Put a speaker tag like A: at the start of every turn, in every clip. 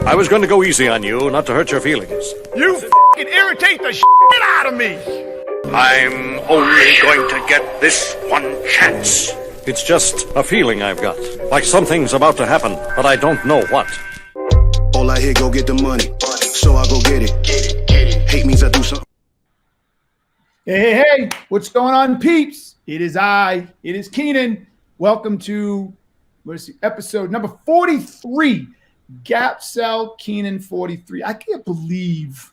A: I was going to go easy on you, not to hurt your feelings.
B: You f***ing irritate the shit out of me!
A: I'm only going to get this one chance. It's just a feeling I've got. Like something's about to happen, but I don't know what.
C: All I hear, go get the money. So I go get it. Hate means I do something.
D: Hey, what's going on, peeps? It is Keenan. Welcome to episode number 43. Gap Sell Keenan 43. I can't believe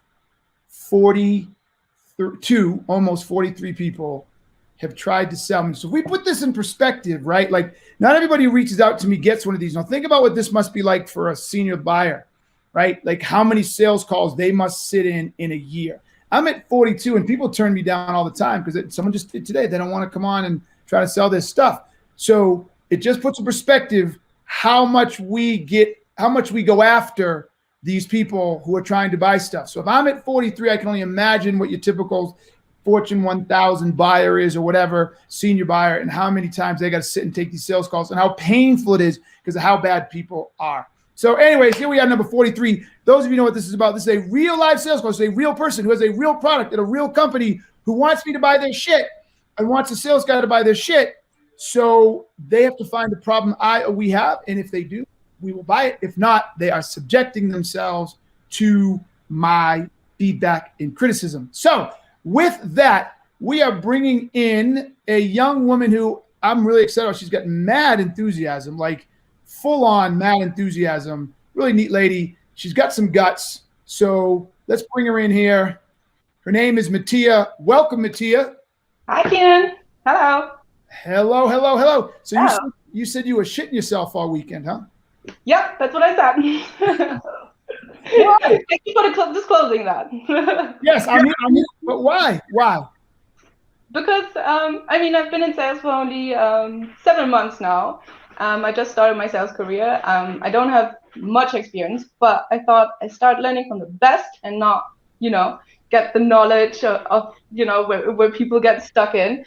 D: 42, almost 43 people have tried to sell me. So if we put this in perspective, right? Like, not everybody who reaches out to me gets one of these. Now think about what this must be like for a senior buyer, right? Like how many sales calls they must sit in a year. I'm at 42 and people turn me down all the time because someone just did today. They don't want to come on and try to sell this stuff. So it just puts in perspective how much we go after these people who are trying to buy stuff. So if I'm at 43, I can only imagine what your typical Fortune 1000 buyer is or whatever, senior buyer, and how many times they got to sit and take these sales calls and how painful it is because of how bad people are. So anyways, here we are, number 43. Those of you know what this is about. This is a real live sales call. It's a real person who has a real product at a real company who wants me to buy their shit and wants a sales guy to buy their shit. So they have to find the problem we have. And if they do, we will buy it. If not, they are subjecting themselves to my feedback and criticism. So with that, we are bringing in a young woman who I'm really excited about. She's got mad enthusiasm, like full-on mad enthusiasm. Really neat lady. She's got some guts. So let's bring her in here. Her name is Mattia. Welcome, Mattia.
E: Hi, Keenan. Hello.
D: Hello. So you said you were shitting yourself all weekend, huh?
E: Yep, that's what I said. Thank you for disclosing that.
D: Yes, I mean, but why?
E: Because I've been in sales for only 7 months now. I just started my sales career. I don't have much experience, but I thought I start learning from the best and not, get the knowledge of where people get stuck in.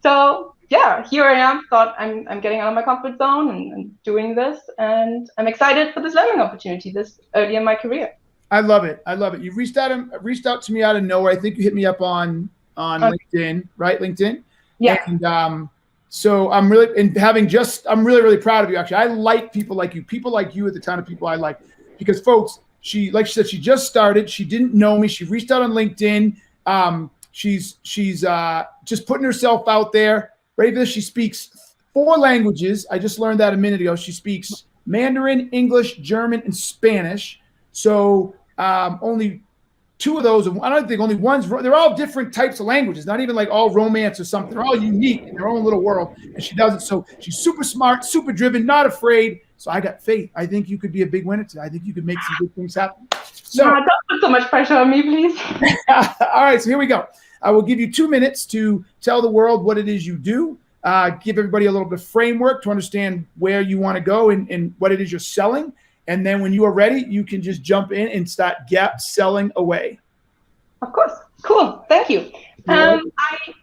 E: So yeah, here I am. Thought I'm getting out of my comfort zone and doing this, and I'm excited for this learning opportunity this early in my career.
D: I love it. You reached out to me out of nowhere. I think you hit me up on LinkedIn, right? LinkedIn.
E: Yeah.
D: And so I'm really proud of you. Actually, I like people like you. People like you are the kind of people I like because, folks, like she said, she just started. She didn't know me. She reached out on LinkedIn. She's just putting herself out there. Right there, she speaks 4 languages. I just learned that a minute ago. She speaks Mandarin, English, German, and Spanish. So only 2 of those. I don't think only one's. They're all different types of languages. Not even like all Romance or something. They're all unique in their own little world. And she does it. So she's super smart, super driven, not afraid. So I got faith. I think you could be a big winner today. I think you could make some good things happen. So
E: don't put so much pressure on me, please.
D: All right. So here we go. I will give you 2 minutes to tell the world what it is you do, give everybody a little bit of framework to understand where you want to go and what it is you're selling. And then when you are ready, you can just jump in and start gap selling away.
E: Of course. Cool. Thank you. I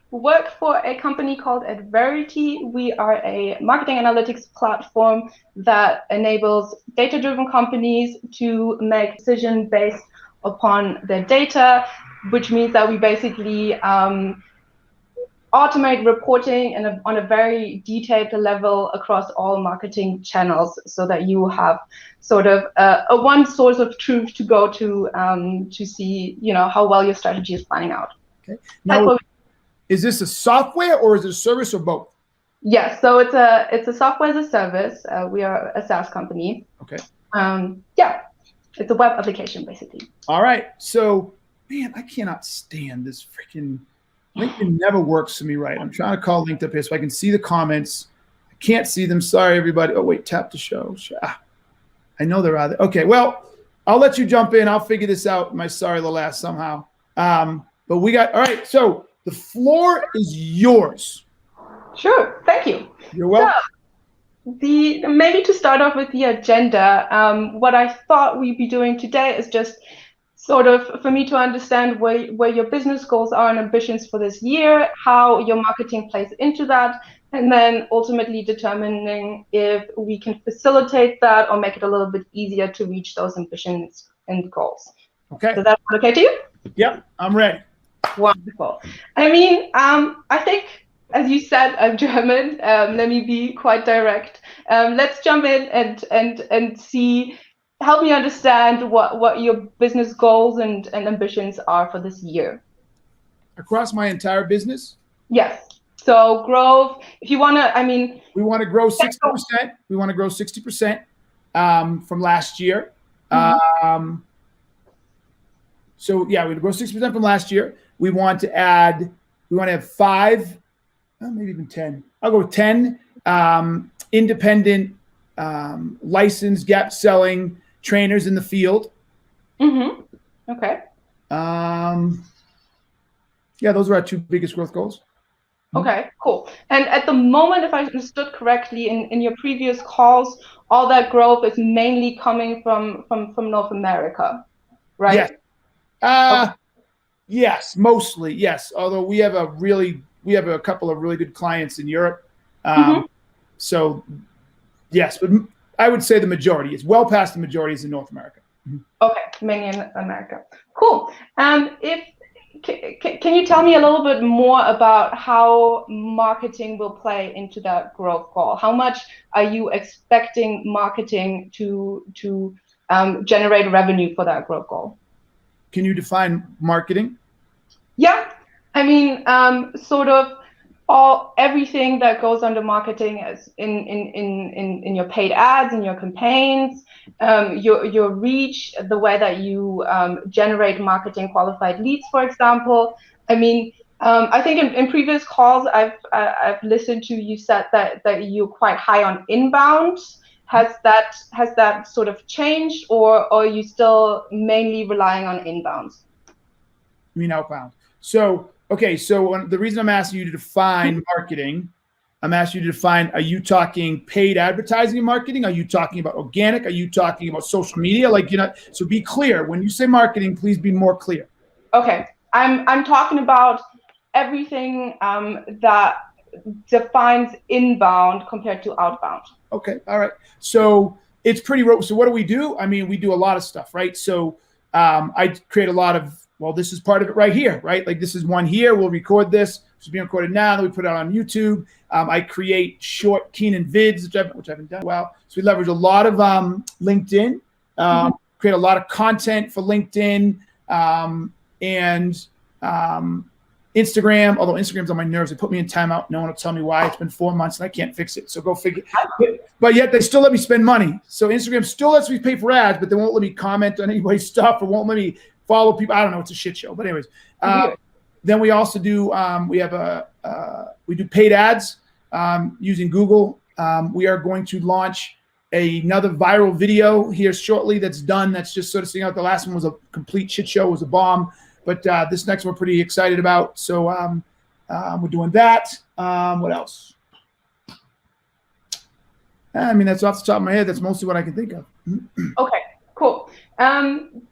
E: work for a company called Adverity. We are a marketing analytics platform that enables data-driven companies to make decisions based upon their data, which means that we basically automate reporting on a very detailed level across all marketing channels so that you have sort of a one source of truth to go to see, how well your strategy is planning out.
D: Okay. Now, is this a software or is it a service or both?
E: Yes, so it's a software as a service. We are a SaaS company.
D: Okay.
E: It's a web application, basically.
D: All right. So, man, I cannot stand this freaking LinkedIn. Never works for me right. I'm trying to call LinkedIn up here so I can see the comments. I can't see them. Sorry, everybody. Oh, wait, tap to show. I know they're out there. Okay, well, I'll let you jump in. I'll figure this out. My sorry little ass somehow. But we got, all right. So the floor is yours.
E: Sure. Thank you.
D: You're welcome.
E: So, maybe to start off with the agenda, what I thought we'd be doing today is just sort of for me to understand where your business goals are and ambitions for this year, how your marketing plays into that, and then ultimately determining if we can facilitate that or make it a little bit easier to reach those ambitions and goals.
D: Okay.
E: Does that sound okay to you?
D: Yep, I'm ready.
E: Wonderful. I mean, I think, as you said, I'm German. Let me be quite direct. Let's jump in and see. Help me understand what your business goals and ambitions are for this year.
D: Across my entire business?
E: Yes. So growth. If you want to, I mean,
D: we want to grow 60%. We want to grow 60% from last year.
E: Mm-hmm.
D: So yeah, we grow 60% from last year. We want to add. We want to have 5, maybe even 10. I'll go with 10 independent, licensed gap selling trainers in the field.
E: Mm-hmm. Okay.
D: Yeah, those are our 2 biggest growth goals.
E: Okay, cool. And at the moment, if I understood correctly, in your previous calls, all that growth is mainly coming from North America, right?
D: Yes.
E: Okay.
D: Yes, mostly yes. Although we have a couple of really good clients in Europe. So yes, but I would say the majority is well past the majority is in North America.
E: Okay, mainly in America. Cool. Can you tell me a little bit more about how marketing will play into that growth goal? How much are you expecting marketing to generate revenue for that growth goal?
D: Can you define marketing?
E: Yeah, I mean, sort of everything that goes under marketing is in your paid ads, in your campaigns, your reach, the way that you generate marketing qualified leads, for example. I mean, I think in previous calls I've listened to you said that you're quite high on inbound. Has that sort of changed, or are you still mainly relying on inbounds?
D: I mean outbound. So okay, so the reason I'm asking you to define marketing, I'm asking you to define: are you talking paid advertising and marketing? Are you talking about organic? Are you talking about social media? Like, you know, so be clear when you say marketing. Please be more clear.
E: Okay, I'm talking about everything that defines inbound compared to outbound.
D: Okay, all right. So it's pretty. So what do? I mean, we do a lot of stuff, right? So I create a lot of. Well, this is part of it right here, right? Like this is one here. We'll record this. It's being recorded now. Then we put it out on YouTube. I create short Keenan vids, which I haven't done well. So we leverage a lot of LinkedIn. Create a lot of content for LinkedIn and Instagram. Although Instagram's on my nerves, they put me in timeout. No one will tell me why. It's been 4 months and I can't fix it. So go figure. But yet they still let me spend money. So Instagram still lets me pay for ads, but they won't let me comment on anybody's stuff or won't let me follow people. I don't know. It's a shit show. But anyways, then we also do. We do paid ads using Google. We are going to launch another viral video here shortly. That's done. That's just sort of seeing out. The last one was a complete shit show. It was a bomb. But this next one we're pretty excited about. So we're doing that. What else? I mean, that's off the top of my head. That's mostly what I can think of.
E: Okay, cool.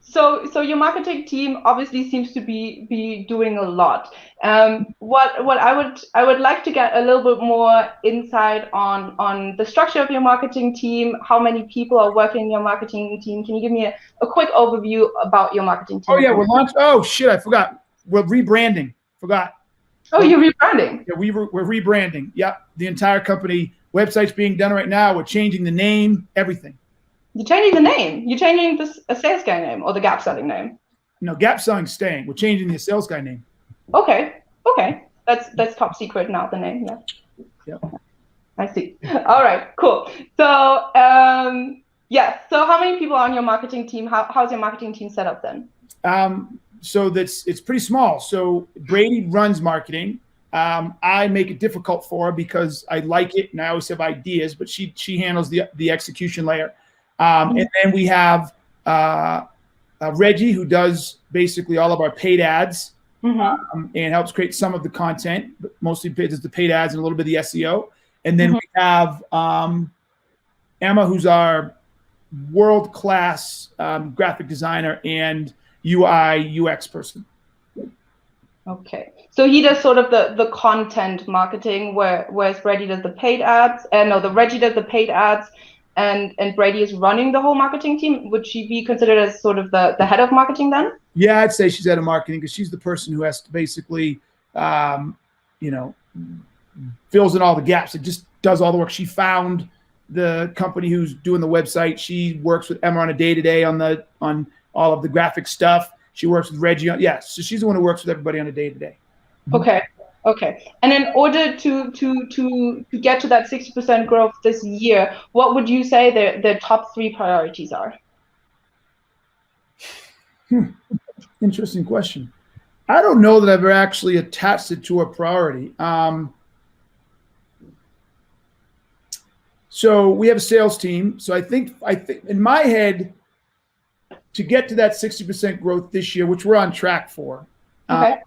E: So your marketing team obviously seems to be doing a lot. What I would like to get a little bit more insight on the structure of your marketing team. How many people are working in your marketing team? Can you give me a quick overview about your marketing team?
D: Oh yeah, we're launching. Oh shit, I forgot. We're rebranding. Forgot.
E: Oh, you're rebranding.
D: Yeah, we're rebranding. Yep, the entire company. Website's being done right now. We're changing the name, everything.
E: You're changing the name. You're changing a sales guy name or the gap selling name.
D: No, gap selling staying. We're changing the sales guy name.
E: Okay. That's top secret now. The name. Yeah.
D: Yep.
E: I see. All right. Cool. So yeah. So how many people are on your marketing team? How's your marketing team set up then?
D: So it's pretty small. So Brady runs marketing. I make it difficult for her because I like it and I always have ideas, but she handles the execution layer. And then we have Reggie, who does basically all of our paid ads and helps create some of the content, but mostly does the paid ads and a little bit of the SEO. And then we have Emma, who's our world-class graphic designer and UI UX person.
E: Okay, so he does sort of the content marketing, whereas Reggie does the paid ads. No, the Reggie does the paid ads, and Brady is running the whole marketing team. Would she be considered as sort of the head of marketing then?
D: Yeah, I'd say she's head of marketing because she's the person who has to basically, fills in all the gaps. It just does all the work. She found the company who's doing the website. She works with Emma on a day-to-day on all of the graphic stuff. She works with Reggie on, so she's the one who works with everybody on a day-to-day.
E: Okay. And in order to get to that 60% growth this year, what would you say the top 3 priorities are?
D: Interesting question. I don't know that I've ever actually attached it to a priority. So we have a sales team. So I think in my head, to get to that 60% growth this year, which we're on track for,
E: okay.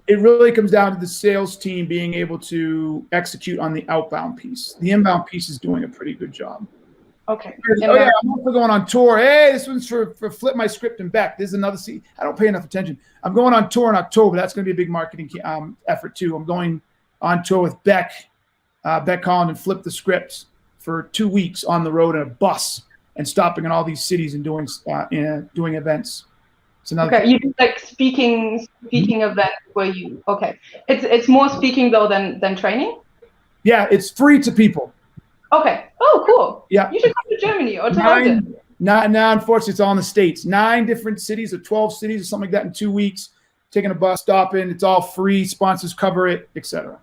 D: It really comes down to the sales team being able to execute on the outbound piece. The inbound piece is doing a pretty good job.
E: Okay.
D: Oh yeah, I'm also going on tour. Hey, this one's for Flip My Script and Beck. This is another I don't pay enough attention. I'm going on tour in October. That's going to be a big marketing effort too. I'm going on tour with Beck Holland, and Flip the Script for 2 weeks on the road in a bus and stopping in all these cities and doing events. It's another
E: you do like speaking events where you It's more speaking though than training.
D: Yeah, it's free to people.
E: Okay. Oh, cool.
D: Yeah.
E: You should come to Germany or to London.
D: Now, unfortunately, it's all in the States. 9 different cities or 12 cities or something like that in 2 weeks. Taking a bus, stopping. It's all free. Sponsors cover it, etc.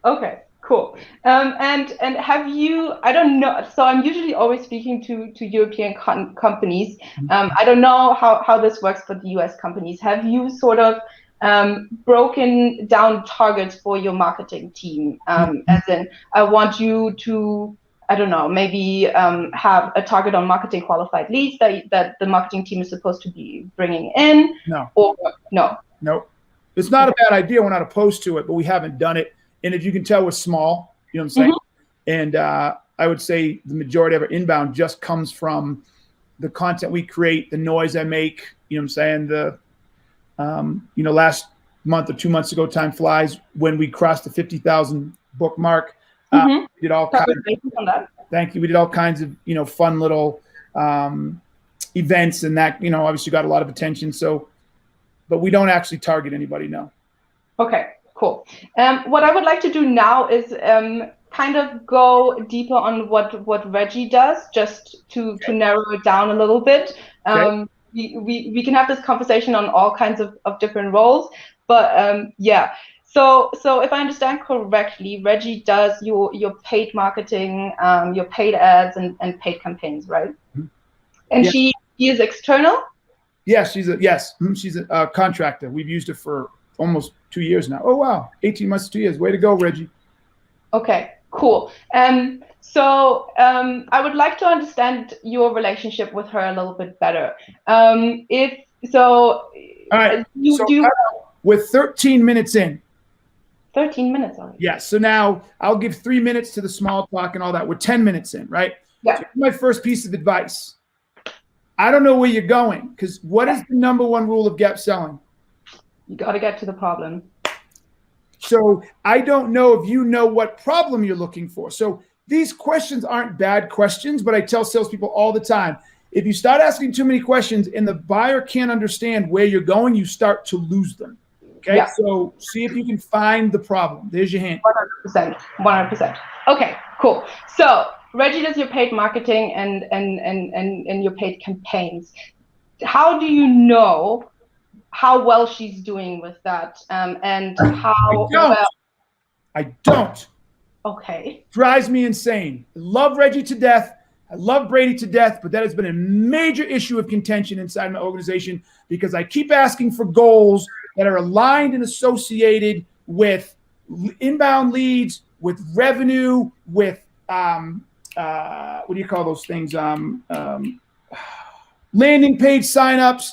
E: Okay. Cool. And have you? I don't know. So I'm usually always speaking to European companies. I don't know how this works for the US companies. Have you sort of broken down targets for your marketing team? As in, I want you to, I don't know, maybe have a target on marketing qualified leads that the marketing team is supposed to be bringing in?
D: No.
E: Or no?
D: No. It's not a bad idea. We're not opposed to it, but we haven't done it. And as you can tell, we're small. You know what I'm saying? And I would say the majority of our inbound just comes from the content we create, the noise I make. You know what I'm saying? The last month or 2 months ago, time flies, when we crossed the 50,000 book mark. We did all kinds of, thank you. We did all kinds of, fun little events, and that, obviously got a lot of attention. So, but we don't actually target anybody, no.
E: Okay, cool. What I would like to do now is kind of go deeper on what Reggie does, just to narrow it down a little bit. We can have this conversation on all kinds of different roles, but So if I understand correctly, Reggie does your paid marketing, your paid ads and paid campaigns, right? And she is external?
D: Yes, she's a contractor. We've used her for almost 2 years now. Oh wow, 18 months to 2 years. Way to go, Reggie. Okay,
E: cool. So I would like to understand your relationship with her a little bit better. All right.
D: We're 13 minutes in.
E: 13 minutes already.
D: Yeah. So now I'll give 3 minutes to the small talk and all that. We're 10 minutes in, right?
E: Yeah.
D: So my first piece of advice. I don't know where you're going, because what is the number one rule of gap selling?
E: You got to get to the problem.
D: So I don't know if you know what problem you're looking for. So these questions aren't bad questions, but I tell salespeople all the time, if you start asking too many questions and the buyer can't understand where you're going, you start to lose them. Okay, yeah. So see if you can find the problem. There's your hint.
E: 100%. Okay, cool. So Reggie does your paid marketing and your paid campaigns. How do you know how well she's doing with that? And how well?
D: I don't.
E: Okay.
D: Drives me insane. I love Reggie to death. I love Brady to death, but that has been a major issue of contention inside my organization, because I keep asking for goals that are aligned and associated with inbound leads, with revenue, with what do you call those things? Landing page signups,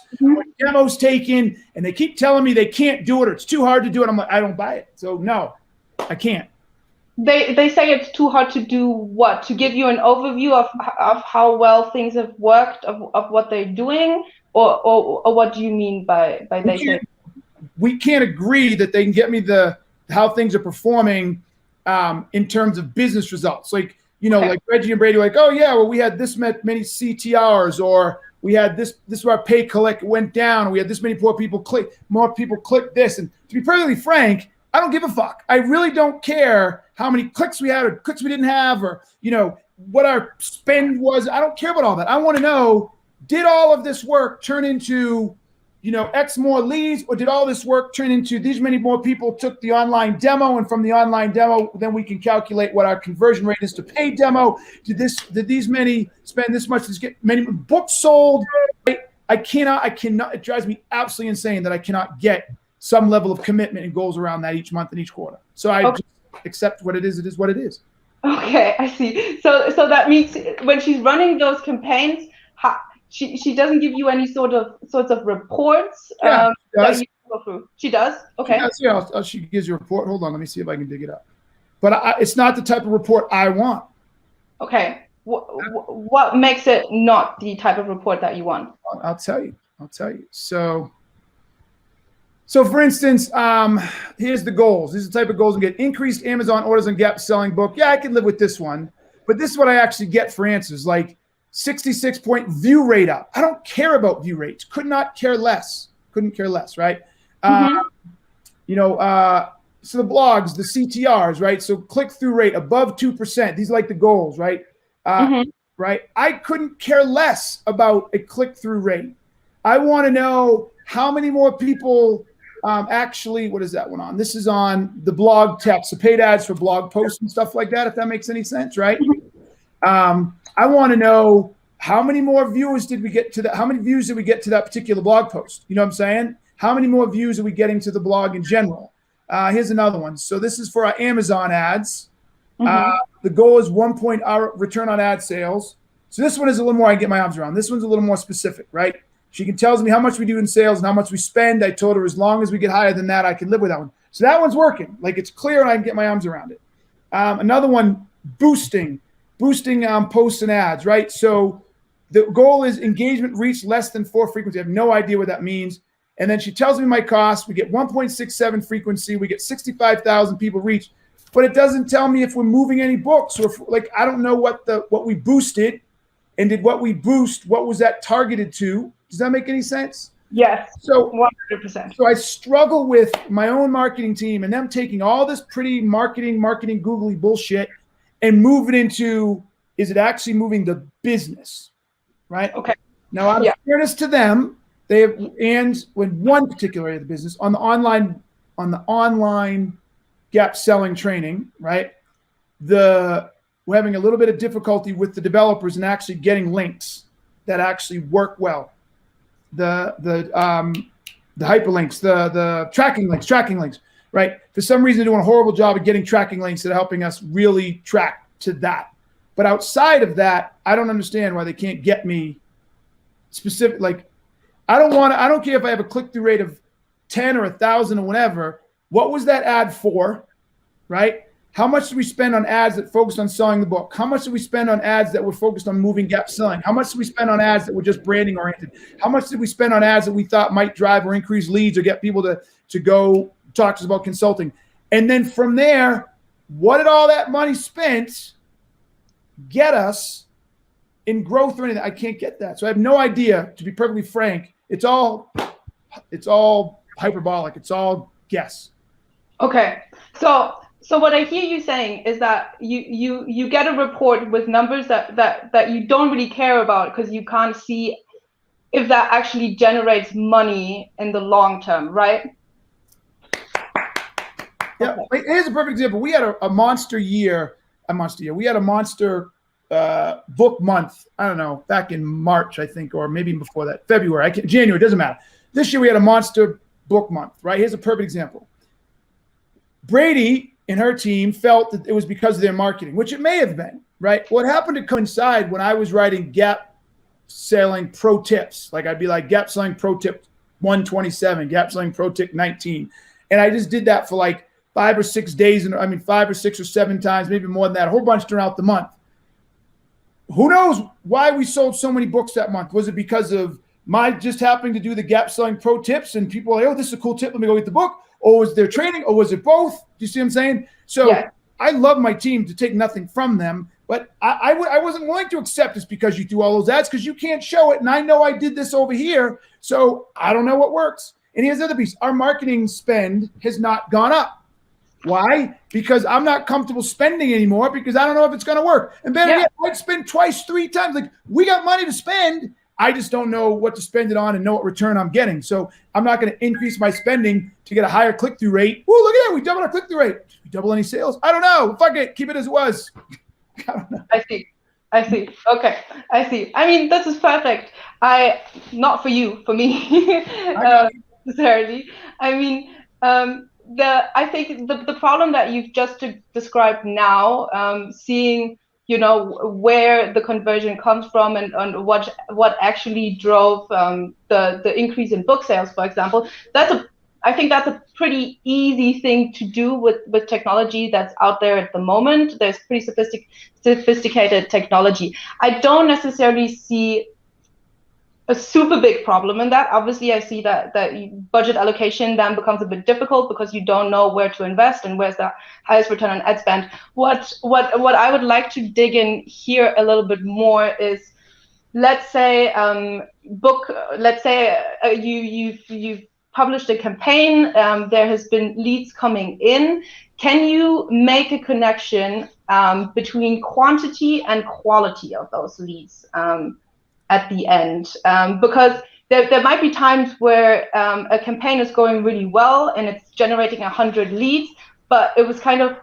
D: demos taken, and they keep telling me they can't do it or it's too hard to do it. I'm like, I don't buy it. So no, I can't.
E: They say it's too hard to do what? To give you an overview of how well things have worked, of what they're doing, or what do you mean by they say?
D: we can't agree that they can get me how things are performing in terms of business results. Like, like Reggie and Brady, like, oh yeah, well, we had this many CTRs, or we had this is where our pay collect went down, or we had this many more people click this. And to be perfectly frank, I don't give a fuck. I really don't care how many clicks we had or clicks we didn't have, or what our spend was. I don't care about all that. I want to know, did all of this work turn into X more leads, or did all this work turn into these many more people took the online demo, and from the online demo, then we can calculate what our conversion rate is to paid demo. Did these many spend this much? Did get many books sold? I cannot. It drives me absolutely insane that I cannot get some level of commitment and goals around that each month and each quarter. So I just accept what it is. It is what it is.
E: Okay, I see. So that means when she's running those campaigns, she doesn't give you any sorts of reports.
D: Yeah, she does.
E: That you go through. She does. Okay.
D: She does, yeah, she gives you a report. Hold on, let me see if I can dig it up. But it's not the type of report I want.
E: Okay. What makes it not the type of report that you want?
D: I'll tell you. So for instance, here's the goals. These are the type of goals we get. Increased Amazon orders on Gap selling book. Yeah, I can live with this one. But this is what I actually get for answers. Like 66-point view rate up. I don't care about view rates. Could not care less. Couldn't care less, right? So the blogs, the CTRs, right? So click-through rate above 2%. These are like the goals, right? Right? I couldn't care less about a click-through rate. I want to know how many more people actually, what is that one on? This is on the blog text, the paid ads for blog posts and stuff like that, if that makes any sense, right? I want to know how many more viewers did we get to that? How many views did we get to that particular blog post? You know what I'm saying? How many more views are we getting to the blog in general? Here's another one. So this is for our Amazon ads. The goal is 1 point return on ad sales. So this one is a little more I can get my arms around. This one's a little more specific, right? She tells me how much we do in sales and how much we spend. I told her as long as we get higher than that, I can live with that one. So that one's working. Like, it's clear and I can get my arms around it. Another one, boosting posts and ads, right? So the goal is engagement reach less than 4 frequency. I have no idea what that means. And then she tells me my cost. We get 1.67 frequency. We get 65,000 people reach, but it doesn't tell me if we're moving any books, or if, I don't know what we boosted, and did what we boost, what was that targeted to? Does that make any sense?
E: Yes.
D: So
E: 100%.
D: So I struggle with my own marketing team and them taking all this pretty marketing googly bullshit and move it into, is it actually moving the business? Right?
E: Okay.
D: Now, out of fairness to them, they have, and when one particular area of the business on the online gap selling training, right? We're having a little bit of difficulty with the developers and actually getting links that actually work well. The hyperlinks, the tracking links, right? For some reason, they're doing a horrible job of getting tracking links that are helping us really track to that. But outside of that, I don't understand why they can't get me specific. Like, I don't care if I have a click-through rate of 10 or 1,000 or whatever. What was that ad for, right? How much did we spend on ads that focused on selling the book? How much did we spend on ads that were focused on moving gap selling? How much did we spend on ads that were just branding oriented? How much did we spend on ads that we thought might drive or increase leads or get people to go talk to us about consulting? And then from there, what did all that money spent get us in growth or anything? I can't get that. So I have no idea, to be perfectly frank. It's all hyperbolic. It's all guess.
E: Okay. So what I hear you saying is that you get a report with numbers that you don't really care about because you can't see if that actually generates money in the long term, right?
D: Yeah. Okay. Here's a perfect example. We had a monster year. We had a monster book month. I don't know, back in March, I think, or maybe before that, February, January, doesn't matter. This year we had a monster book month, right? Here's a perfect example. Brady and her team felt that it was because of their marketing, which it may have been, right? What happened to coincide when I was writing gap selling pro tips, like I'd be like gap selling pro tip 127, gap selling pro tip 19. And I just did that for like 5 or 6 days. And 5 or 6 or 7 times, maybe more than that, a whole bunch throughout the month. Who knows why we sold so many books that month? Was it because of my just happening to do the gap selling pro tips, and people are like, oh, this is a cool tip. Let me go get the book. Or was there training? Or was it both? Do you see what I'm saying? So
E: Yeah.
D: I love my team to take nothing from them, but I wasn't willing to accept this because you do all those ads, because you can't show it. And I know I did this over here, so I don't know what works. And here's the other piece. Our marketing spend has not gone up. Why? Because I'm not comfortable spending anymore, because I don't know if it's going to work. And better yet, I'd spend twice, 3 times. Like, we got money to spend. I just don't know what to spend it on and know what return I'm getting. So I'm not going to increase my spending to get a higher click-through rate. Woo, look at that. We doubled our click-through rate. Did we double any sales? I don't know. Fuck it. Keep it as it was. I don't know.
E: I see. Okay. I see. I mean, this is perfect. Not for you, for me, necessarily. I mean, I think the problem that you've just described now, seeing, you know, where the conversion comes from and what actually drove the increase in book sales, for example, I think that's a pretty easy thing to do with technology that's out there at the moment. There's pretty sophisticated technology. I don't necessarily see a super big problem in that. Obviously, I see that budget allocation then becomes a bit difficult because you don't know where to invest and where's the highest return on ad spend. What I would like to dig in here a little bit more is, let's say you've published a campaign, there has been leads coming in. Can you make a connection between quantity and quality of those leads at the end? Because there might be times where a campaign is going really well and it's generating 100 leads, but it was kind of,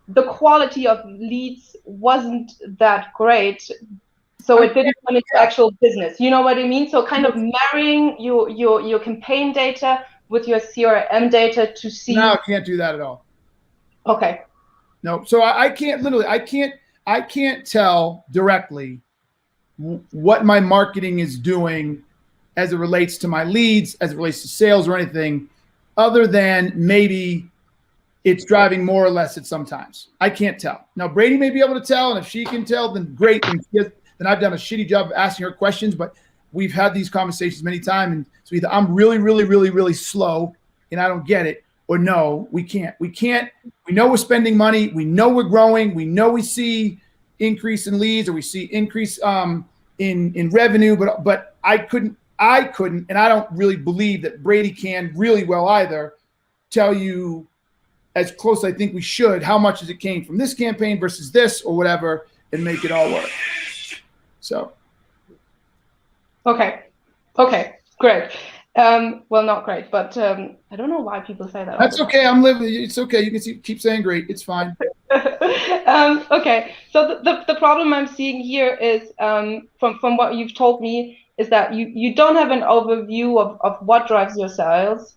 E: the quality of leads wasn't that great, so it didn't turn into actual business. You know what I mean? So kind of marrying your campaign data with your CRM data to see.
D: No, I can't do that at all.
E: Okay.
D: No, so I can't tell directly what my marketing is doing as it relates to my leads, as it relates to sales or anything, other than maybe it's driving more or less at sometimes. I can't tell. Now, Brady may be able to tell, and if she can tell, then great. Then I've done a shitty job of asking her questions, but we've had these conversations many times. And so either I'm really, really, really, really slow and I don't get it, or no, we can't. We know we're spending money. We know we're growing. We know we see increase in leads, or we see increase in revenue, but I couldn't, and I don't really believe that Brady can really well either, tell you as close I think we should, how much it came from this campaign versus this or whatever, and make it all work. So.
E: Okay, great. Well, not great, but I don't know why people say that.
D: That's okay. I'm living. It's okay. You can keep saying great. It's fine.
E: Okay. So the problem I'm seeing here is, from what you've told me, is that you don't have an overview of what drives your sales,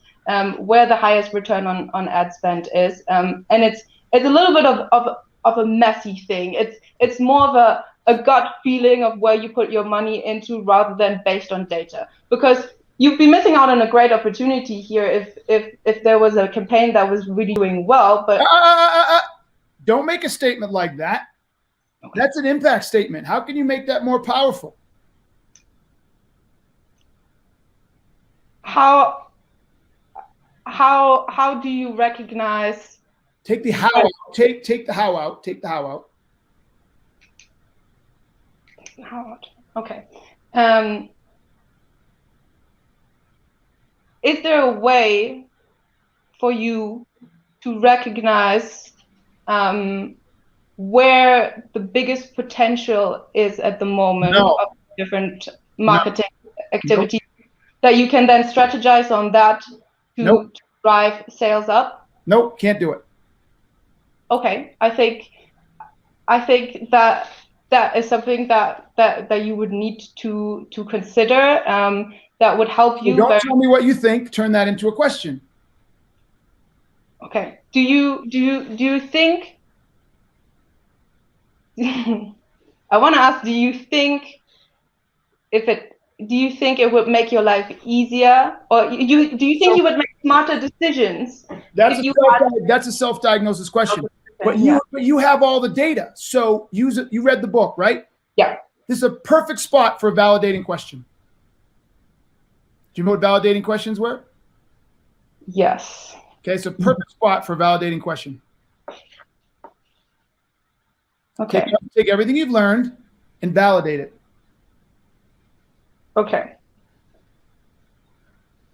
E: where the highest return on ad spend is, and it's a little bit of a messy thing. It's more of a gut feeling of where you put your money into rather than based on data, because you'd be missing out on a great opportunity here if there was a campaign that was really doing well. But
D: don't make a statement like that. Okay. That's an impact statement. How can you make that more powerful?
E: How do you recognize?
D: Take the how out. Take the how out. Take the how out.
E: How out. Okay. Is there a way for you to recognize where the biggest potential is at the moment of different marketing activities, that you can then strategize on that to drive sales up?
D: Nope, can't do it.
E: Okay, I think that is something that you would need to consider. That would help you.
D: Well, don't tell me what you think. Turn that into a question.
E: Okay. Do you think? I want to ask. Do you think it would make your life easier, or do you think you would make smarter decisions?
D: That's a self-diagnosis question. But you have all the data, so use it. You read the book, right?
E: Yeah.
D: This is a perfect spot for a validating question. you know what validating questions were?
E: Yes.
D: Okay, so perfect spot for validating question.
E: Okay.
D: Take everything you've learned and validate it.
E: Okay.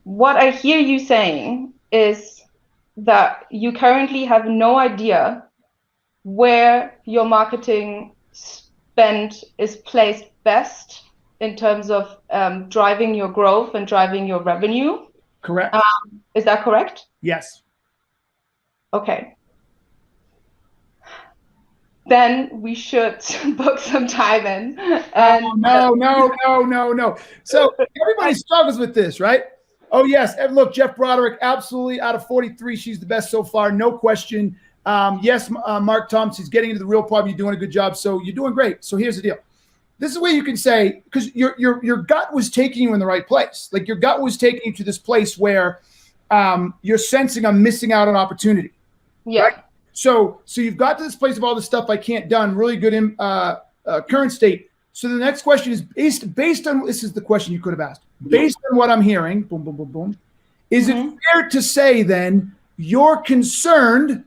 E: What I hear you saying is that you currently have no idea where your marketing spend is placed best in terms of driving your growth and driving your revenue.
D: Correct.
E: Is that correct?
D: Yes.
E: Okay. Then we should book some time in. And
D: No. So everybody struggles with this, right? Oh, yes. And look, Jeff Broderick, absolutely out of 43, she's the best so far. No question. Yes, Mark Thompson's getting into the real problem. You're doing a good job. So you're doing great. So here's the deal. This is where you can say, because your gut was taking you in the right place. Like your gut was taking you to this place where you're sensing I'm missing out on opportunity.
E: Yeah.
D: Right? So you've got to this place of all the stuff I can't done, really good in current state. So the next question is based on, this is the question you could have asked. Based on what I'm hearing, boom, boom, boom, boom, is it fair to say then you're concerned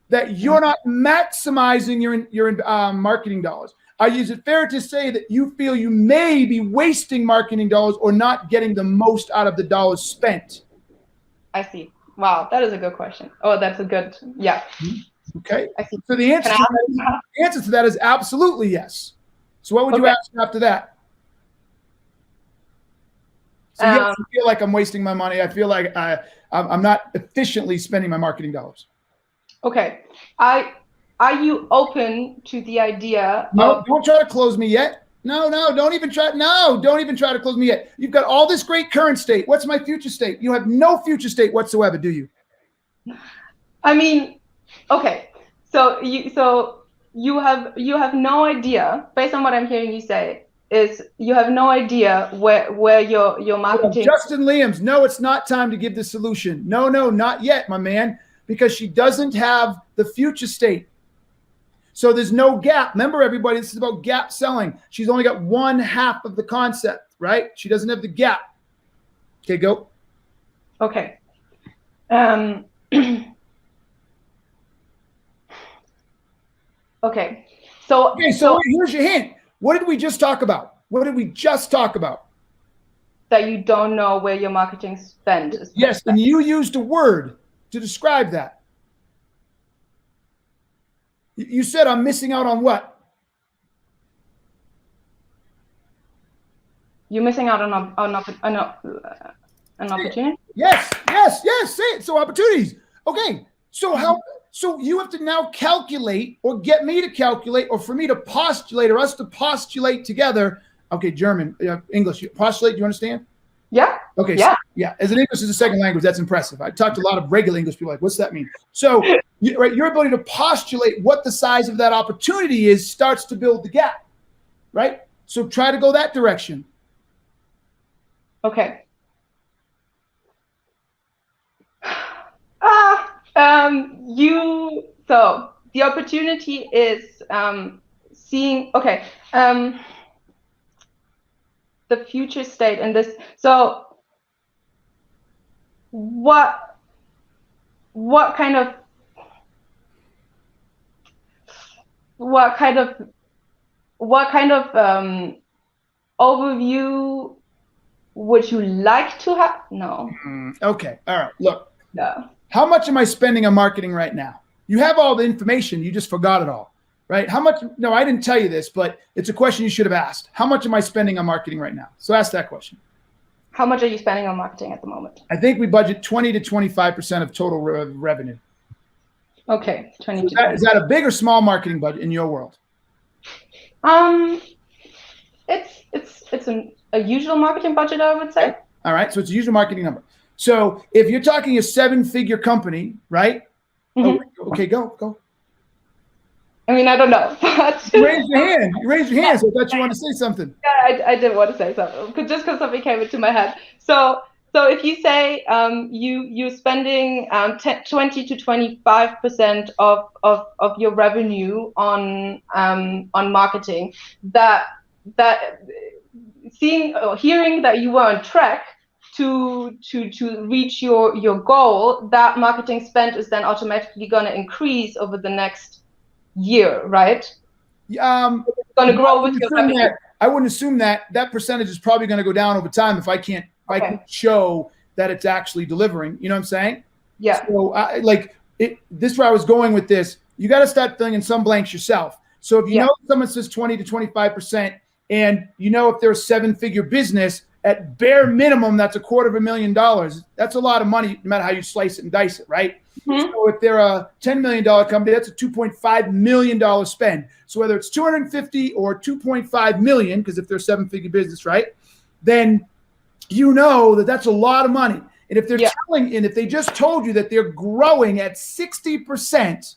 D: that you're not maximizing your marketing dollars? Is it fair to say that you feel you may be wasting marketing dollars or not getting the most out of the dollars spent?
E: I see. Wow, that is a good question. Oh, that's a good, yeah.
D: Okay.
E: I see.
D: So the answer to that is absolutely yes. So what would you ask after that? So yes, I feel like I'm wasting my money. I feel like I'm not efficiently spending my marketing dollars.
E: Okay. Are you open to the idea?
D: No, don't try to close me yet. No, don't even try. No, don't even try to close me yet. You've got all this great current state. What's my future state? You have no future state whatsoever, do you?
E: I mean, okay. So you have no idea, based on what I'm hearing you say, is you have no idea where your marketing.
D: Justin Liams, no, it's not time to give the solution. No, not yet, my man, because she doesn't have the future state. So there's no gap. Remember, everybody, this is about gap selling. She's only got one half of the concept, right? She doesn't have the gap. Okay, go.
E: Okay. Okay. So
D: here's your hint. What did we just talk about?
E: That you don't know where your marketing spend is.
D: Yes, and you used a word to describe that. You said I'm missing out on what?
E: You're missing out on an opportunity?
D: Yes, say it. So opportunities. Okay, so you have to now calculate, or get me to calculate, or for me to postulate, or us to postulate together. Okay, German, English, postulate, do you understand?
E: Yeah.
D: Okay.
E: Yeah.
D: Yeah. As an English is a second language, that's impressive. I talked to a lot of regular English people like, what's that mean? So, right, your ability to postulate what the size of that opportunity is starts to build the gap, right? So try to go that direction.
E: Okay. So the opportunity is seeing. Okay. The future state in this. So what kind of overview would you like to have? No.
D: Okay. All right. Look.
E: No.
D: How much am I spending on marketing right now? You have all the information. You just forgot it all. Right? How much? No, I didn't tell you this, but it's a question you should have asked. How much am I spending on marketing right now? So ask that question.
E: How much are you spending on marketing at the moment?
D: I think we budget 20 to 25% of total revenue.
E: Okay, 20.
D: Is that a big or small marketing budget in your world?
E: It's a usual marketing budget, I would say.
D: All right, so it's a usual marketing number. So if you're talking a 7-figure company, right?
E: Mm-hmm.
D: Okay, go.
E: I mean, I don't know. But
D: You raised your hand. So I thought you wanted to say something.
E: Yeah, I did want to say something, just because something came into my head. So if you say you're spending 20 to 25% of your revenue on marketing, that seeing or hearing that you were on track to reach your goal, that marketing spend is then automatically going to increase over the next year, right?
D: It's
E: going to grow with your revenue.
D: I wouldn't assume that percentage is probably going to go down over time if I can't show that it's actually delivering. You know what I'm saying?
E: Yeah.
D: So this is where I was going with this. You got to start filling in some blanks yourself. So if you know someone says 20 to 25%, and you know if they're a 7-figure business, at bare minimum, that's $250,000. That's a lot of money, no matter how you slice it and dice it, right? Mm-hmm. So if they're a $10 million company, that's a $2.5 million spend. So whether it's 250 or 2.5 million, because if they're a 7-figure business, right, then you know that that's a lot of money. And if they're if they just told you that they're growing at 60%,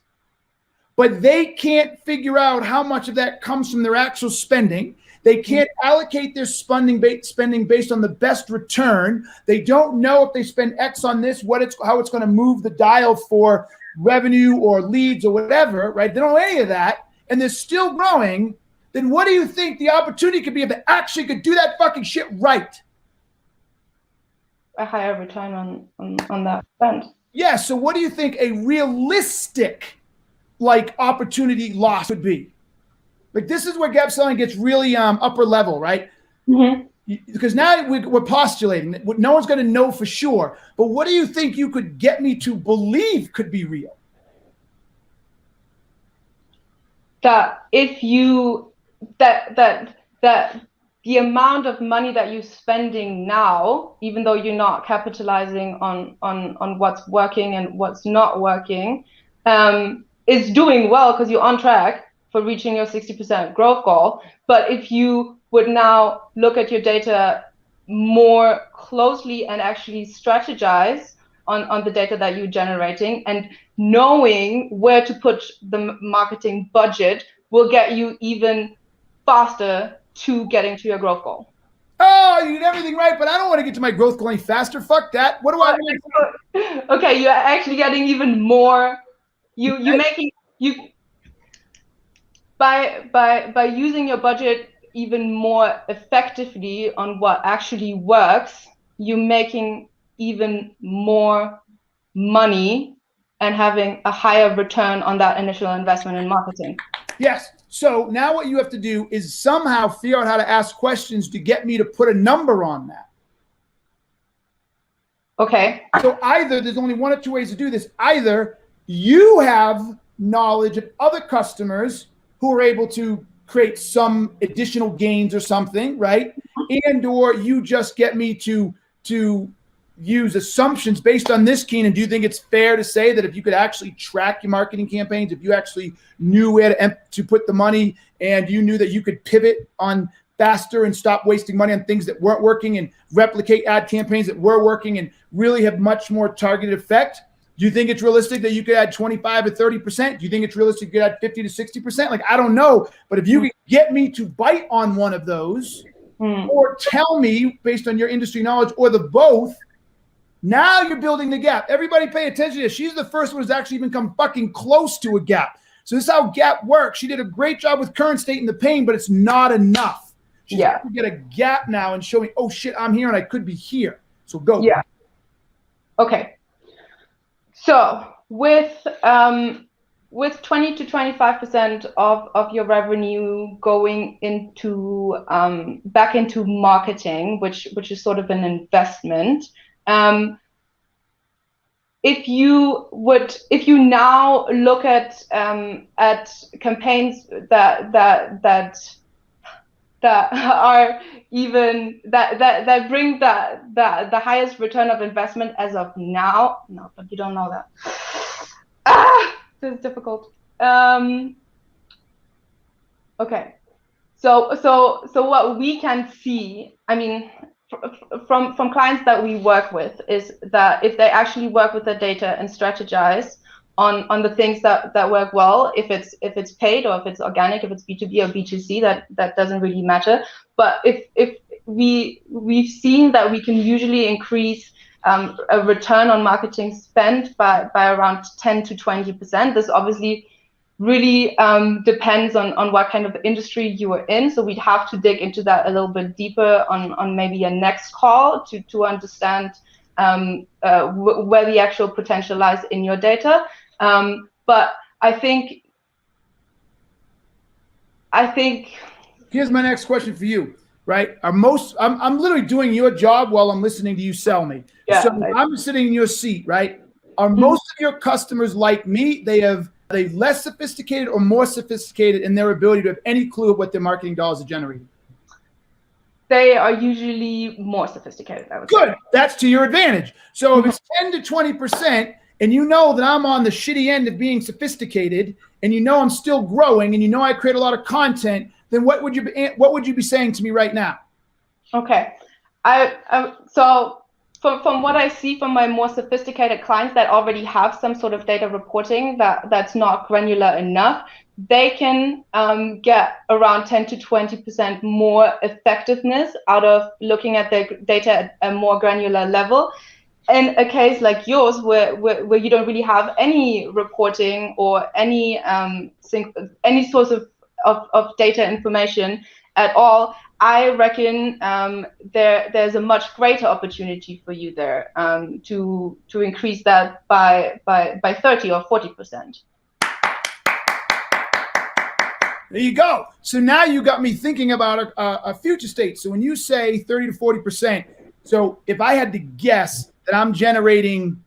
D: but they can't figure out how much of that comes from their actual spending. They can't allocate their spending based on the best return. They don't know if they spend X on this, how it's going to move the dial for revenue or leads or whatever, right? They don't know any of that, and they're still growing. Then what do you think the opportunity could be if they actually could do that fucking shit right?
E: A higher return on that spend.
D: Yeah. So what do you think a realistic opportunity loss would be? This is where gap selling gets really upper level, right? Mm-hmm. Because now we're postulating that no one's going to know for sure. But what do you think you could get me to believe could be real?
E: That if you that the amount of money that you're spending now, even though you're not capitalizing on what's working and what's not working, is doing well because you're on track for reaching your 60% growth goal. But if you would now look at your data more closely and actually strategize on the data that you're generating, and knowing where to put the marketing budget will get you even faster to getting to your growth goal.
D: Oh, you did everything right, but I don't want to get to my growth goal any faster. Fuck that. What do I want?
E: Okay, you're actually getting even more. You're making by using your budget even more effectively on what actually works, you're making even more money and having a higher return on that initial investment in marketing.
D: Yes. So now what you have to do is somehow figure out how to ask questions to get me to put a number on that.
E: Okay.
D: So either there's only one or two ways to do this. Either you have knowledge of other customers who are able to create some additional gains or something, right? And or you just get me to use assumptions based on this, Keenan. Do you think it's fair to say that if you could actually track your marketing campaigns, if you actually knew where to put the money and you knew that you could pivot on faster and stop wasting money on things that weren't working and replicate ad campaigns that were working and really have much more targeted effect? Do you think it's realistic that you could add 25 or 30%? Do you think it's realistic you could add 50 to 60%? I don't know. But if you could get me to bite on one of those or tell me based on your industry knowledge or the both, now you're building the gap. Everybody pay attention to this. She's the first one who's actually even come fucking close to a gap. So this is how gap works. She did a great job with current state and the pain, but it's not enough. She's got to get a gap now and show me, oh shit, I'm here and I could be here. So go.
E: Yeah. Okay. So with 20 to 25% of your revenue going into back into marketing, which is sort of an investment. If you now look at campaigns that are even that bring the highest return of investment as of now. No, but you don't know that. This is difficult. Okay, so what we can see, I mean, from clients that we work with, is that if they actually work with the data and strategize on the things that work well, if it's paid or if it's organic, if it's B2B or B2C, that doesn't really matter. But if we've seen that we can usually increase a return on marketing spend by around 10 to 20%. This obviously really depends on what kind of industry you are in. So we'd have to dig into that a little bit deeper on maybe a next call to understand where the actual potential lies in your data. But I think
D: here's my next question for you, right? I'm literally doing your job while I'm listening to you sell me.
E: Yeah,
D: so I'm sitting in your seat, right? Are most of your customers like me? Are they less sophisticated or more sophisticated in their ability to have any clue of what their marketing dollars are generating?
E: They are usually more sophisticated, I would say.
D: Good. That's to your advantage. So if it's 10 to 20%, and you know that I'm on the shitty end of being sophisticated, and you know I'm still growing, and you know I create a lot of content, then what would you be saying to me right now?
E: Okay. So from what I see from my more sophisticated clients that already have some sort of data reporting that's not granular enough, they can get around 10 to 20% more effectiveness out of looking at their data at a more granular level. In a case like yours, where you don't really have any reporting or any source of data information at all, I reckon there's a much greater opportunity for you there to increase that by 30 or 40%.
D: There you go. So now you got me thinking about a future state. So when you say 30 to 40%, so if I had to guess that I'm generating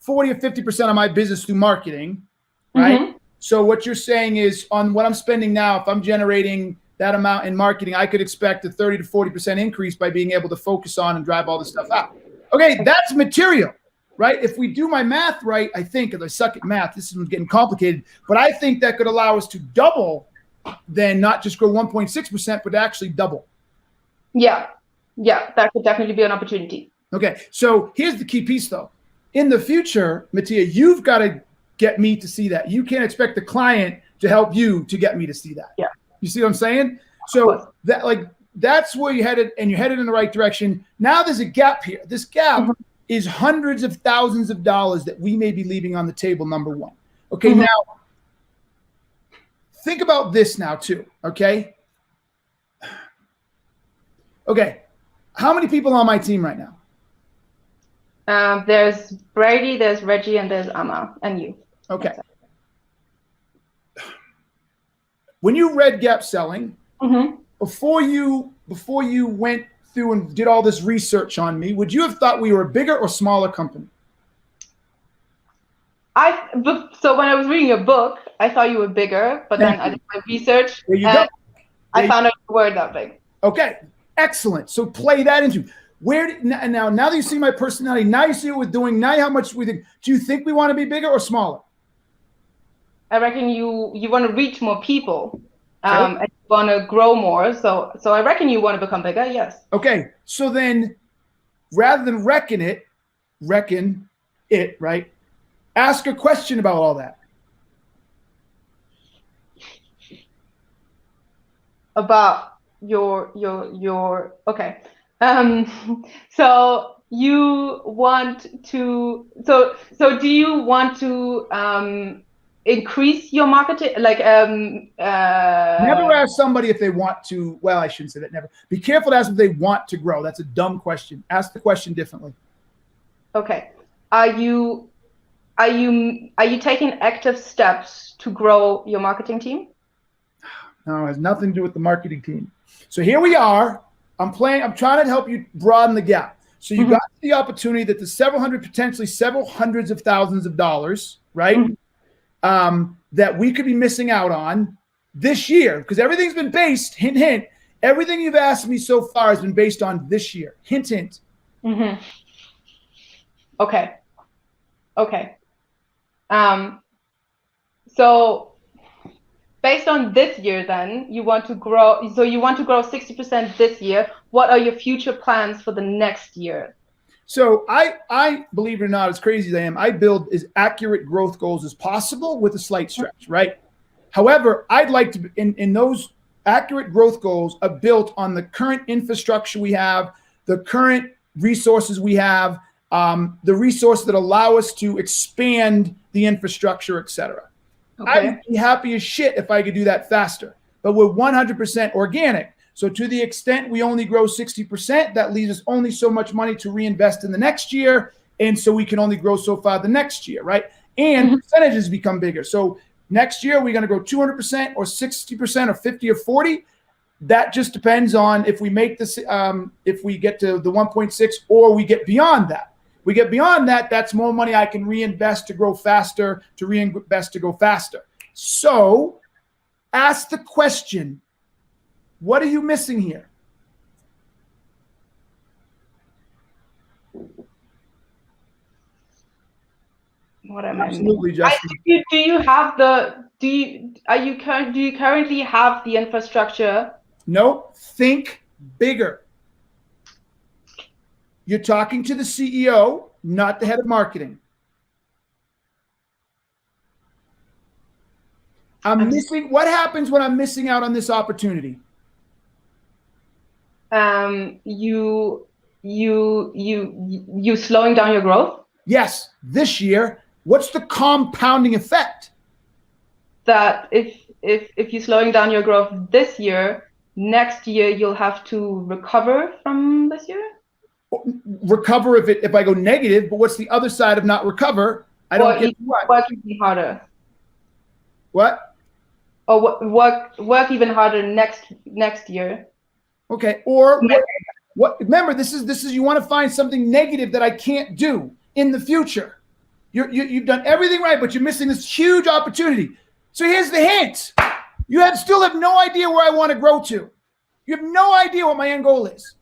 D: 40 or 50% of my business through marketing, right? Mm-hmm. So what you're saying is on what I'm spending now, if I'm generating that amount in marketing, I could expect a 30 to 40% increase by being able to focus on and drive all this stuff out. Okay, that's material, right? If we do my math right, I think, because I suck at math, this is getting complicated, but I think that could allow us to double, then not just grow 1.6%, but actually double.
E: Yeah, that could definitely be an opportunity.
D: Okay, so here's the key piece, though. In the future, Mattia, you've got to get me to see that. You can't expect the client to help you to get me to see that.
E: Yeah.
D: You see what I'm saying? So that's where you're headed, and you're headed in the right direction. Now there's a gap here. This gap is hundreds of thousands of dollars that we may be leaving on the table, number one. Okay, now think about this now too, okay? Okay, how many people on my team right now?
E: There's Brady, there's Reggie, and there's Amma, and you.
D: Okay. When you read gap selling, before you went through and did all this research on me, would you have thought we were a bigger or smaller company?
E: So when I was reading your book, I thought you were bigger, but then I did my research and I found out you weren't that big.
D: Okay, excellent. So play that into now that you see my personality, now you see what we're doing, now how much we think. Do you think we want to be bigger or smaller?
E: I reckon you want to reach more people, and you want to grow more. So I reckon you want to become bigger. Yes. Okay.
D: So then, rather than reckon it, right? Ask a question about all that.
E: About your okay. So you want to so do you want to increase your marketing, like
D: never ask somebody if they want to, well, I shouldn't say that, never. Be careful to ask if they want to grow. That's a dumb question. Ask the question differently.
E: Okay. Are you taking active steps to grow your marketing team?
D: No, it has nothing to do with the marketing team. So here we are. I'm trying to help you broaden the gap. So you got the opportunity that the potentially several hundreds of thousands of dollars, right? That we could be missing out on this year, because everything's been based, hint, hint, everything you've asked me so far has been based on this year, hint, hint.
E: Okay. So based on this year, then you want to grow. So you want to grow 60% this year. What are your future plans for the next year?
D: So I believe it or not, as crazy as I am, I build as accurate growth goals as possible with a slight stretch, right? However, I'd like to, in those accurate growth goals are built on the current infrastructure we have, the current resources we have, the resources that allow us to expand the infrastructure, et cetera. I would be happy as shit if I could do that faster. But we're 100% organic. So to the extent we only grow 60%, that leaves us only so much money to reinvest in the next year. And so we can only grow so far the next year, right? And percentages become bigger. So next year, we're going to grow 200% or 60% or 50 or 40. That just depends on if we make this, if we get to the 1.6 or we get beyond that. We get beyond that, that's more money I can reinvest to grow faster, to reinvest to go faster. So ask the question, what are you missing here?
E: What am
D: Absolutely, Justin.
E: Do you have the? Do you currently have the infrastructure?
D: No. Think bigger. You're talking to the CEO, not the head of marketing. I'm missing. What happens when I'm missing out on this opportunity?
E: You slowing down your growth?
D: Yes. This year. What's the compounding effect?
E: That if you're slowing down your growth this year, next year you'll have to recover from this year?
D: Recover if I go negative, but what's the other side of not recover? I don't get what.
E: Work even harder.
D: What?
E: Or work even harder next year.
D: Okay. Or what? Remember, this is you want to find something negative that I can't do in the future. You've done everything right, but you're missing this huge opportunity. So here's the hint. You still have no idea where I want to grow to. You have no idea what my end goal is,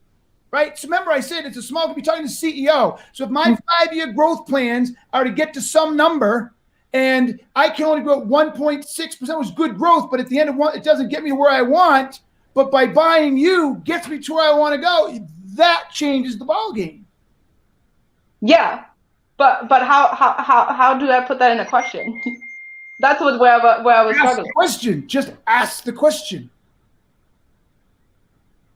D: right? So remember I said it's a small, you're talking to CEO. So if my 5-year growth plans are to get to some number and I can only grow 1.6%, was good growth, but at the end of it doesn't get me to where I want, but by buying you gets me to where I want to go, that changes the ball game.
E: Yeah. But how do I put that in a question? That's where I was struggling.
D: The question. Just ask the question.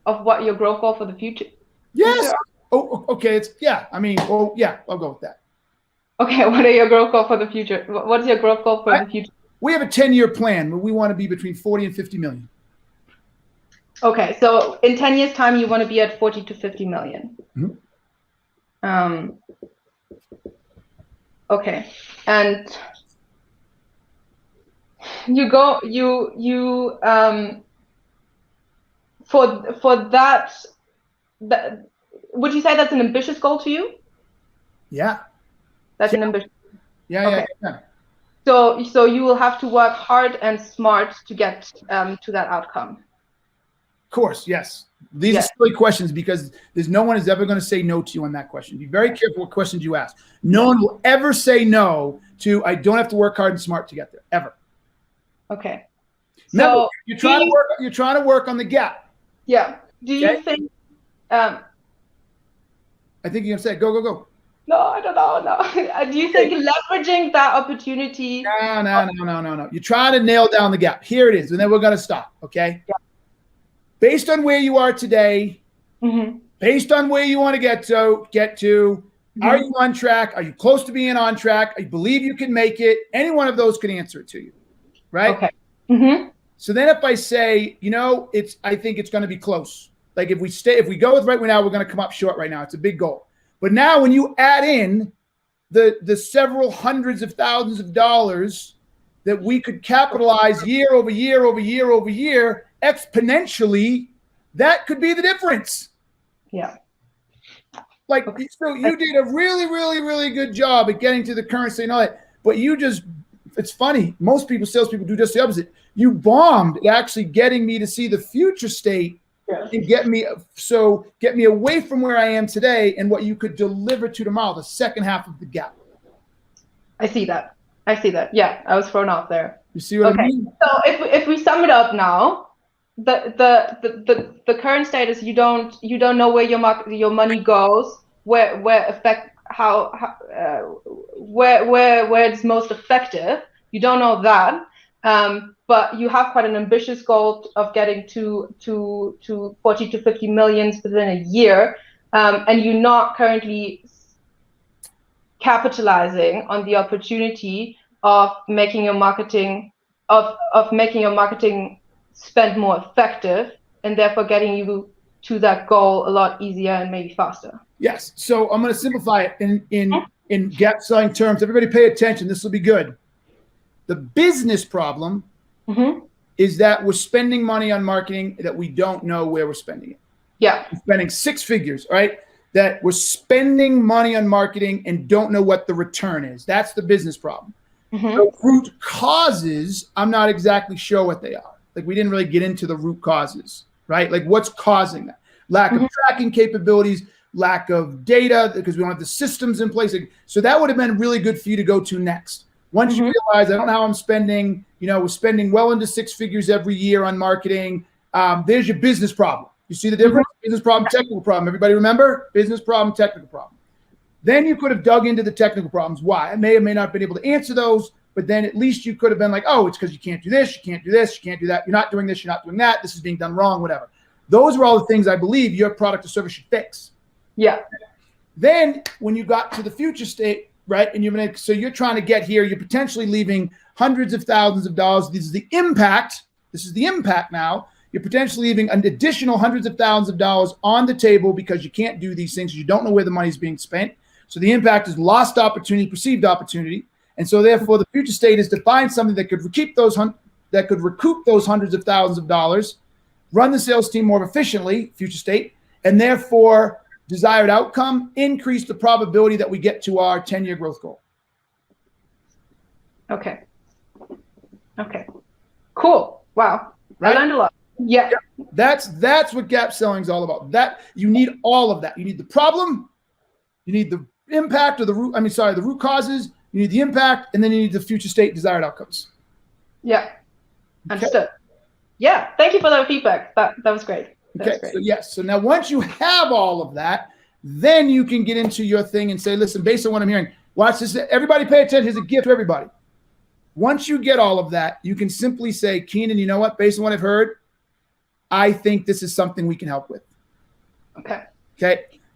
E: Of what your growth goal for the future?
D: Yes. Oh, okay. I'll go with that.
E: Okay, what are your growth goals for the future? What is your growth goal for the future?
D: We have a 10-year plan where we want to be between 40 and 50 million.
E: Okay, so in 10 years' time, you want to be at 40 to 50 million. Mm-hmm. Okay, and for that, would you say that's an ambitious goal to you?
D: Yeah.
E: That's an ambitious.
D: Yeah,
E: okay.
D: Yeah.
E: So you will have to work hard and smart to get to that outcome.
D: Of course, yes. These are silly questions because there's no one is ever going to say no to you on that question. Be very careful what questions you ask. No one will ever say no to I don't have to work hard and smart to get there, ever.
E: Okay.
D: Remember,
E: So
D: you're trying to work on the gap.
E: Yeah. Do you think
D: I think you're gonna say go.
E: No, I don't know. No. Do you think leveraging that opportunity?
D: No. You're trying to nail down the gap. Here it is, and then we're gonna stop. Okay. Yeah. Based on where you are today, based on where you want to get to, are you on track? Are you close to being on track? I believe you can make it. Any one of those can answer it to you, right?
E: Okay.
D: So then if I say, I think it's going to be close. Like if we go with right now, we're going to come up short right now. It's a big goal. But now when you add in the several hundreds of thousands of dollars that we could capitalize year over year over year over year exponentially, that could be the difference.
E: Yeah.
D: So you did a really, really, really good job at getting to the currency and all that, but it's funny. Most salespeople do just the opposite. You bombed at actually getting me to see the future state and get me away from where I am today and what you could deliver to tomorrow, the second half of the gap.
E: I see that. Yeah, I was thrown off there.
D: You see what I mean?
E: So if we sum it up now, the current status, you don't know where your money goes, where it's most effective. You don't know that. But you have quite an ambitious goal of getting to 40 to 50 millions within a year, and you're not currently capitalizing on the opportunity of making your marketing of making your marketing spend more effective, and therefore getting you to that goal a lot easier and maybe faster.
D: Yes. So I'm going to simplify it in gap selling terms. Everybody pay attention. This will be good. The business problem is that we're spending money on marketing that we don't know where we're spending it.
E: Yeah.
D: We're spending 6 figures, right? That we're spending money on marketing and don't know what the return is. That's the business problem. The root causes, I'm not exactly sure what they are. Like, we didn't really get into the root causes, right? Like, what's causing that? Lack of tracking capabilities, lack of data, because we don't have the systems in place. So that would have been really good for you to go to next. Once you realize, I don't know how I'm spending, we're spending well into 6 figures every year on marketing. There's your business problem. You see the difference? Business problem, technical problem. Everybody remember? Business problem, technical problem. Then you could have dug into the technical problems. Why? I may or may not have been able to answer those, but then at least you could have been like, oh, it's because you can't do this, you can't do this, you can't do that. You're not doing this, you're not doing that. This is being done wrong, whatever. Those are all the things I believe your product or service should fix.
E: Yeah.
D: Then when you got to the future state, right, and so you're trying to get here, you're potentially leaving hundreds of thousands of dollars. This is the impact. This is the impact now. You're potentially leaving an additional hundreds of thousands of dollars on the table because you can't do these things. You don't know where the money's being spent. So the impact is lost opportunity, perceived opportunity. And so therefore the future state is to find something that could recoup those hundreds of thousands of dollars, run the sales team more efficiently, future state, and therefore desired outcome, increase the probability that we get to our 10-year growth goal.
E: Okay. Cool. Wow.
D: Right?
E: I learned a lot. Yeah.
D: That's what gap selling is all about. That you need all of that. You need the problem, you need the impact or the root causes, you need the impact, and then you need the future state desired outcomes.
E: Yeah. Understood. Yeah. Thank you for that feedback. That was great.
D: Okay. So yes. So now once you have all of that, then you can get into your thing and say, listen, based on what I'm hearing, watch this. Everybody pay attention. Here's a gift to everybody. Once you get all of that, you can simply say, Keenan, you know what? Based on what I've heard, I think this is something we can help with. Okay.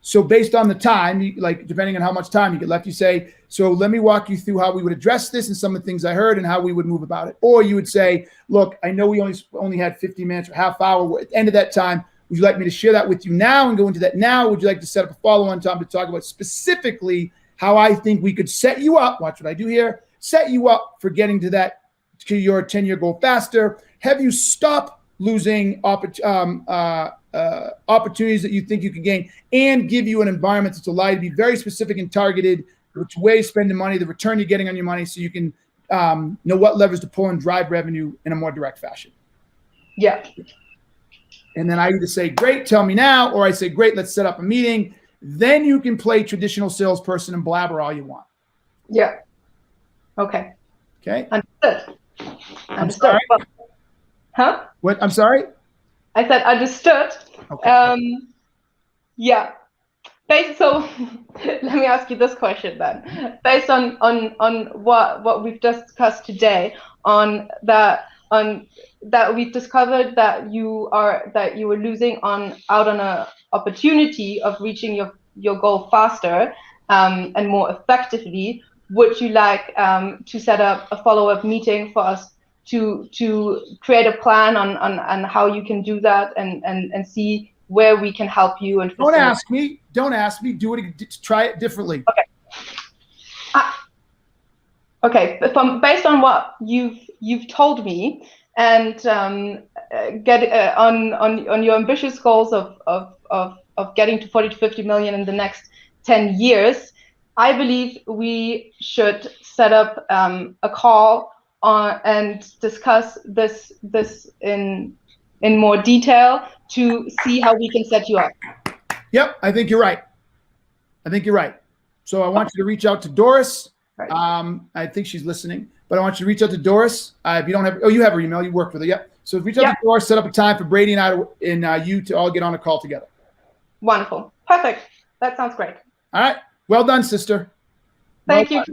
D: So based on the time, depending on how much time you get left, you say, so let me walk you through how we would address this and some of the things I heard and how we would move about it. Or you would say, look, I know we only had 50 minutes or half hour. At the end of that time, would you like me to share that with you now and go into that now? Would you like to set up a follow-on time to talk about specifically how I think we could set you up? Watch what I do here. Set you up for getting to your 10-year goal faster. Have you stop losing opportunities that you think you can gain, and give you an environment that's allowed you to be very specific and targeted, which way you're spending money, the return you're getting on your money, so you can know what levers to pull and drive revenue in a more direct fashion.
E: Yeah.
D: And then I either say, great, tell me now, or I say, great, let's set up a meeting. Then you can play traditional salesperson and blabber all you want.
E: Yeah. Okay. Understood.
D: I'm sorry?
E: Huh?
D: What? I'm sorry?
E: I said understood.
D: Okay.
E: Yeah. So let me ask you this question then. Based on what we've discussed today, that we've discovered that you were losing out on a opportunity of reaching your goal faster and more effectively. Would you like to set up a follow-up meeting for us to create a plan on how you can do that and see where we can help you? And
D: Don't ask me. Do it. Try it differently.
E: Okay. Based on what you've told me, and get on your ambitious goals of getting to 40 to 50 million in the next 10 years, I believe we should set up a call and discuss this in more detail to see how we can set you up.
D: Yep, I think you're right. So I want you to reach out to Doris.
E: Right.
D: I think she's listening, but I want you to reach out to Doris. If you don't have, you have her email. You work with her. Yep. So reach out to Doris. Set up a time for Brady and you to all get on a call together.
E: Wonderful. Perfect. That sounds great.
D: All right. Well done, sister.
E: Thank you.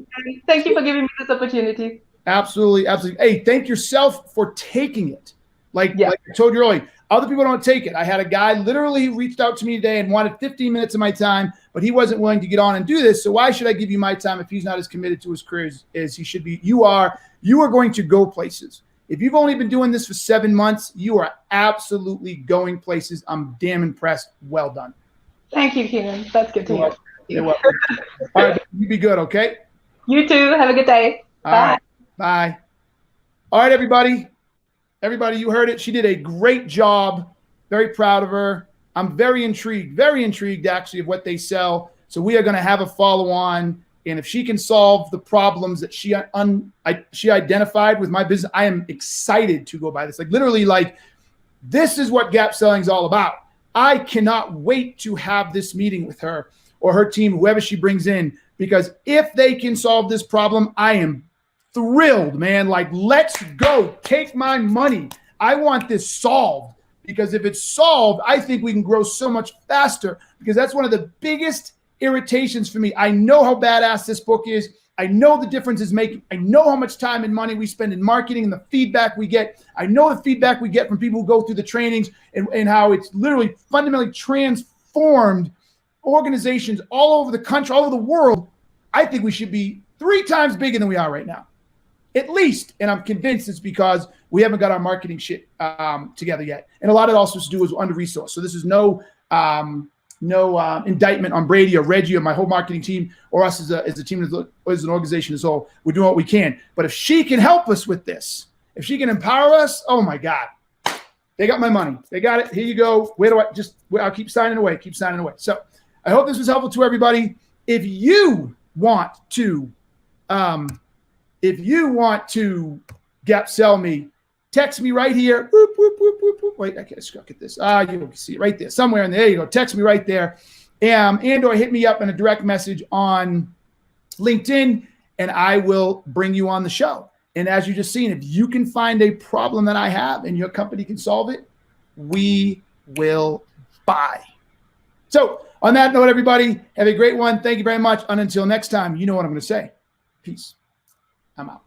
E: Thank you for giving me this opportunity.
D: Absolutely. Hey, thank yourself for taking it. Like I told you earlier, other people don't take it. I had a guy literally reached out to me today and wanted 15 minutes of my time, but he wasn't willing to get on and do this. So why should I give you my time if he's not as committed to his career as he should be? You are going to go places. If you've only been doing this for 7 months, you are absolutely going places. I'm damn impressed. Well done.
E: Thank you, Keenan. That's good to hear.
D: You're welcome. All right, you be good, okay?
E: You too. Have a good day.
D: All
E: Bye.
D: right, bye. All right, everybody. Everybody, you heard it. She did a great job. Very proud of her. I'm very intrigued actually of what they sell. So we are going to have a follow-on. And if she can solve the problems that she identified with my business, I am excited to go buy this. Like literally, like this is what gap selling is all about. I cannot wait to have this meeting with her or her team, whoever she brings in, because if they can solve this problem, I am thrilled, man. Like, let's go. Take my money. I want this solved, because if it's solved, I think we can grow so much faster, because that's one of the biggest irritations for me. I know how badass this book is. I know the difference it's making. I know how much time and money we spend in marketing and the feedback we get. I know the feedback we get from people who go through the trainings and how it's literally fundamentally transformed organizations all over the country, all over the world. I think we should be 3 times bigger than we are right now, at least. And I'm convinced it's because we haven't got our marketing shit together yet. And a lot of it also has to do with under-resourced. So this is no indictment on Brady or Reggie or my whole marketing team or us as a team, as an organization as a whole. We're doing what we can. But if she can help us with this, if she can empower us, oh my God, they got my money. They got it. Here you go. I'll keep signing away. So I hope this was helpful to everybody. If you want to gap sell me, text me right here. Whoop, whoop, whoop, whoop, whoop. Wait, I can't get this. You can see it right there, somewhere in there. There you go. Text me right there. And or hit me up in a direct message on LinkedIn, and I will bring you on the show. And as you just seen, if you can find a problem that I have and your company can solve it, we will buy. So on that note, everybody, have a great one. Thank you very much. And until next time, you know what I'm going to say. Peace. I'm out.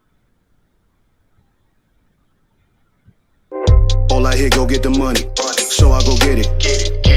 C: All I hear, go get the money. So I go get it.